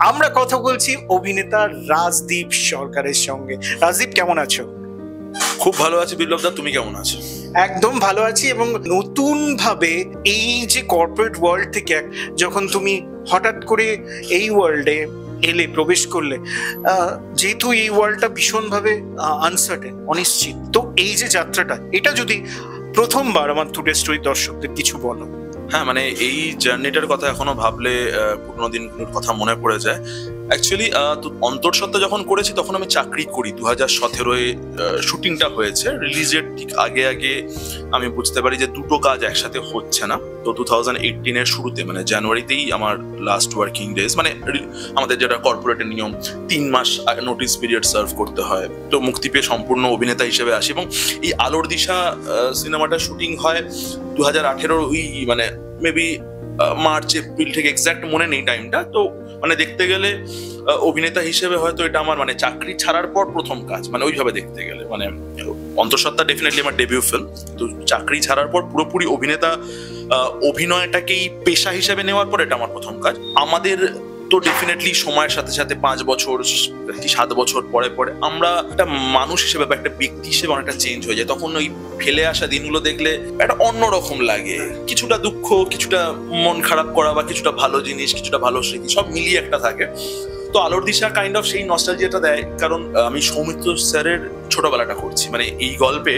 আমরা কথা বলছি অভিনেতা রাজদীপ সরকারের সঙ্গে। রাজদীপ, কেমন আছো? খুব ভালো আছি বিপ্লবদা, তুমি কেমন আছো? একদম ভালো আছি। এবং নতুন ভাবে এই যে কর্পোরেট ওয়ার্ল্ড থেকে যখন তুমি হঠাৎ করে এই ওয়ার্ল্ডে এলে, প্রবেশ করলে, যেহেতু এই ওয়ার্ল্ডটা ভীষণভাবে আনসার্টেন, অনিশ্চিত, তো এই যে যাত্রাটা, এটা যদি প্রথমবার আমার টুডে স্টোরি দর্শকদের কিছু বলো। হ্যাঁ, মানে এই জার্নিটার কথা এখনো ভাবলে পুরোনো দিনগুলোর কথা মনে পড়ে যায়। অ্যাকচুয়ালি অন্তর্সত্ত্বা যখন করেছি তখন আমি চাকরি করি। 2017-এ শুটিংটা হয়েছে, রিলিজের ঠিক আগে আগে আমি বুঝতে পারি যে দুটো কাজ একসাথে হচ্ছে না। তো 2018-এর শুরুতে, মানে জানুয়ারিতেই আমার লাস্ট ওয়ার্কিং ডেজ, মানে আমাদের যেটা কর্পোরেটের নিয়ম, 3 মাস নোটিস পিরিয়ড সার্ভ করতে হয়। তো মুক্তি পেয়ে সম্পূর্ণ অভিনেতা হিসেবে আসি এবং এই আলোর দিশা সিনেমাটা শুটিং হয় 2018-র ওই মানে মেবি মার্চ এপ্রিল, থেকে এক্সাক্ট মনে নেই টাইমটা। তো মানে দেখতে গেলে অভিনেতা হিসেবে হয়তো এটা আমার মানে চাকরি ছাড়ার পর প্রথম কাজ, মানে ওইভাবে দেখতে গেলে। মানে অন্তঃসত্ত্বা ডেফিনেটলি আমার ডেবিউ ফিল্ম। তো চাকরি ছাড়ার পর পুরোপুরি অভিনেতা অভিনয়টাকেই পেশা হিসেবে নেওয়ার পর এটা আমার প্রথম কাজ। আমাদের তো ডেফিনেটলি সময়ের সাথে সাথে 5 বছর 7 বছর পরে পরে আমরা একটা মানুষ হিসেবে বা একটা ব্যক্তি হিসেবে অনেকটা চেঞ্জ হয়ে যায়। তখন ওই ফেলে আসা দিনগুলো দেখলে একটা অন্যরকম লাগে, কিছুটা দুঃখ, কিছুটা মন খারাপ করা, বা কিছুটা ভালো জিনিস, কিছুটা ভালো স্মৃতি, সব মিলিয়ে একটা থাকে। তো আলোর দিশা কাইন্ড অফ সেই নস্টালজিয়াটা দেয়, কারণ আমি সৌমিত্র স্যারের ছোটবেলাটা করছি। মানে এই গল্পে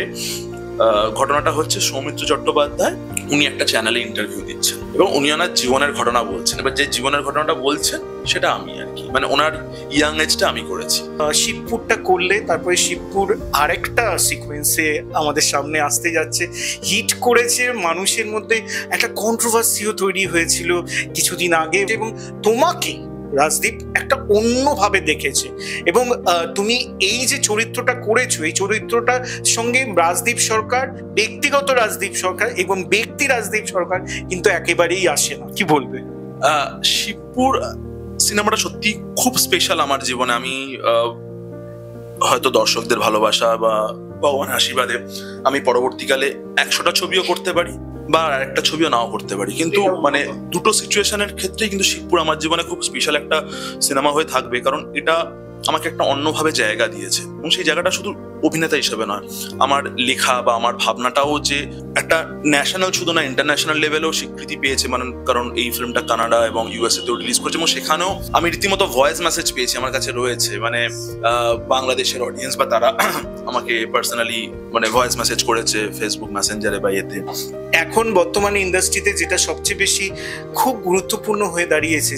ঘটনাটা হচ্ছে সৌমিত্র চট্টোপাধ্যায়, উনি একটা চ্যানেলে ইন্টারভিউ দিচ্ছেন এবং উনি ওনার জীবনের ঘটনা বলছেন। এবার যে জীবনের ঘটনাটা বলছেন সেটা আমি আর কি, মানে ওনার ইয়াং এজটা আমি করেছি। শিবপুরটা করলে, তারপরে শিবপুর আরেকটা সিকোয়েন্সে আমাদের সামনে আসতে যাচ্ছে, হিট করেছে, মানুষের মধ্যে একটা কন্ট্রোভার্সিও তৈরি হয়েছিল কিছুদিন আগে, এবং তোমাকে রাজদীপ একটা অন্যভাবে দেখেছে। এবং তুমি এই যে চরিত্রটা করেছো, এই চরিত্রটার সঙ্গে রাজদীপ সরকার, ব্যক্তিগত রাজদীপ সরকার এবং ব্যক্তি রাজদীপ সরকার কিন্তু একেবারেই আসে না। কি বলবে? শিবপুর সিনেমাটা সত্যি খুব স্পেশাল আমার জীবনে। আমি হয়তো দর্শকদের ভালোবাসা বা ভগবানের আশীর্বাদে আমি পরবর্তীকালে 100টা ছবিও করতে পারি বা আরেকটা ছবিও নাও করতে পারি, কিন্তু মানে দুটো সিচুয়েশনের ক্ষেত্রে কিন্তু শিবপুর আমার জীবনে খুব স্পেশাল একটা সিনেমা হয়ে থাকবে, কারণ এটা আমাকে একটা অন্যভাবে জায়গা দিয়েছে। এবং সেই জায়গাটা শুধু অভিনেতা হিসেবে নয়, আমার লেখা বা আমার ভাবনাটাও যে একটা ন্যাশনাল শুধু না, ইন্টারন্যাশনাল লেভেলেও স্বীকৃতি পেয়েছে। মানে কারণ এই ফিল্মটা কানাডা এবং ইউএসএ তেও রিলিজ করেছে এবং সেখানেও আমি রীতিমতো ভয়েস মেসেজ পেয়েছি, আমার কাছে রয়েছে। মানে বাংলাদেশের অডিয়েন্স বা তারা আমাকে পার্সোনালি মানে ভয়েস মেসেজ করেছে ফেসবুক মেসেঞ্জারে বা এতে। এখন বর্তমানে ইন্ডাস্ট্রিতে যেটা সবচেয়ে বেশি খুব গুরুত্বপূর্ণ হয়ে দাঁড়িয়েছে,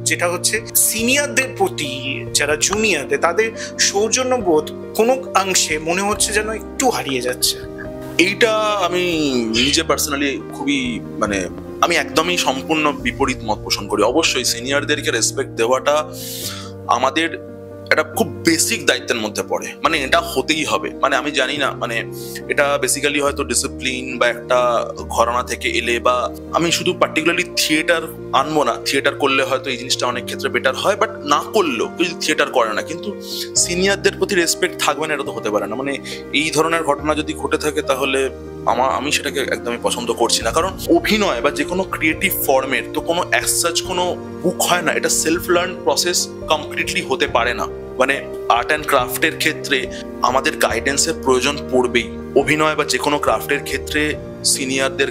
যেটা হচ্ছে সিনিয়রদের প্রতি যারা জুনিয়রদের, তাদের সৌজন্যবোধ কোনো অংশে মনে হচ্ছে যেন একটু হারিয়ে যাচ্ছে। এইটা আমি নিজে পার্সোনালি খুবই মানে আমি একদমই সম্পূর্ণ বিপরীত মত পোষণ করি। অবশ্যই সিনিয়রদেরকে রেসপেক্ট দেওয়াটা আমাদের একটা খুব বেসিক দায়িত্বের মধ্যে পড়ে, মানে এটা হতেই হবে। মানে আমি জানি না, মানে এটা বেসিক্যালি হয়তো ডিসিপ্লিন বা একটা ঘরানা থেকে এলে, বা আমি শুধু পার্টিকুলারলি থিয়েটার আনবো না, থিয়েটার করলে হয়তো এই জিনিসটা অনেক ক্ষেত্রে বেটার হয়, বাট না করলেও যদি থিয়েটার করে না কিন্তু সিনিয়রদের প্রতি রেসপেক্ট থাকবে না, এটা তো হতে পারে না। মানে এই ধরনের ঘটনা যদি ঘটে থাকে তাহলে আমি সেটাকে একদমই পছন্দ করছি না। কারণ অভিনয় বা যে কোনো ক্রিয়েটিভ ফর্মের তো কোনো অ্যাজ সাচ কোনো বুক হয় না, এটা সেলফ লার্ন প্রসেস কমপ্লিটলি হতে পারে না। মানে আর্ট অ্যান্ড ক্রাফটের ক্ষেত্রে আমাদের গাইডেন্সের প্রয়োজন পড়বেই। অভিনয় বা যে কোনো ক্রাফটের ক্ষেত্রে সিনিয়রদের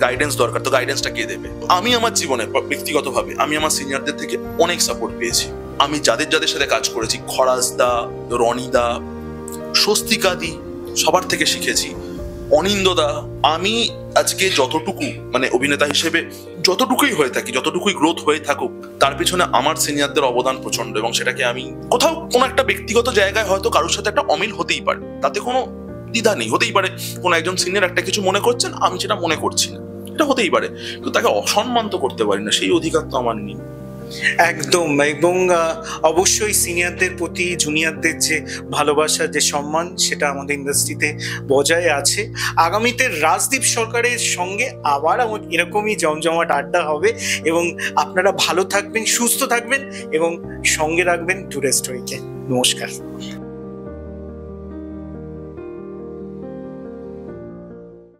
গাইডেন্স দরকার। তো গাইডেন্সটা কে দেবে? আমি আমার জীবনে ব্যক্তিগতভাবে আমি আমার সিনিয়রদের থেকে অনেক সাপোর্ট পেয়েছি। আমি যাদের সাথে কাজ করেছি, খরাজদা, রনিদা, স্বস্তিকাদি, সবার থেকে শিখেছি। অনিন্দদা, আমি আজকে যতটুকু মানে অভিনেতা হিসেবে যতটুকুই হয়ে থাকি, যতটুকুই গ্রোথ হয়ে থাকুক, তার পিছনে আমার সিনিয়রদের অবদান প্রচন্ড। এবং সেটাকে আমি কোথাও কোনো একটা ব্যক্তিগত জায়গায় হয়তো কারোর সাথে একটা অমিল হতেই পারে, তাতে কোনো দ্বিধা নেই। হতেই পারে কোনো একজন সিনিয়র একটা কিছু মনে করছেন, আমি সেটা মনে করছি না, এটা হতেই পারে, কিন্তু তাকে অসম্মান তো করতে পারি না, সেই অধিকার তো আমার নেই। একদম। এবং অবশ্যই সিনিয়রদের প্রতি জুনিয়রদের যে ভালোবাসা, যে সম্মান, সেটা আমাদের ইন্ডাস্ট্রিতে বজায় আছে। আগামীতে রাজদীপ সরকারের সঙ্গে আবার এরকমই জমজমাট আড্ডা হবে, এবং আপনারা ভালো থাকবেন, সুস্থ থাকবেন এবং সঙ্গে রাখবেন টুডে স্টোরিকে। নমস্কার।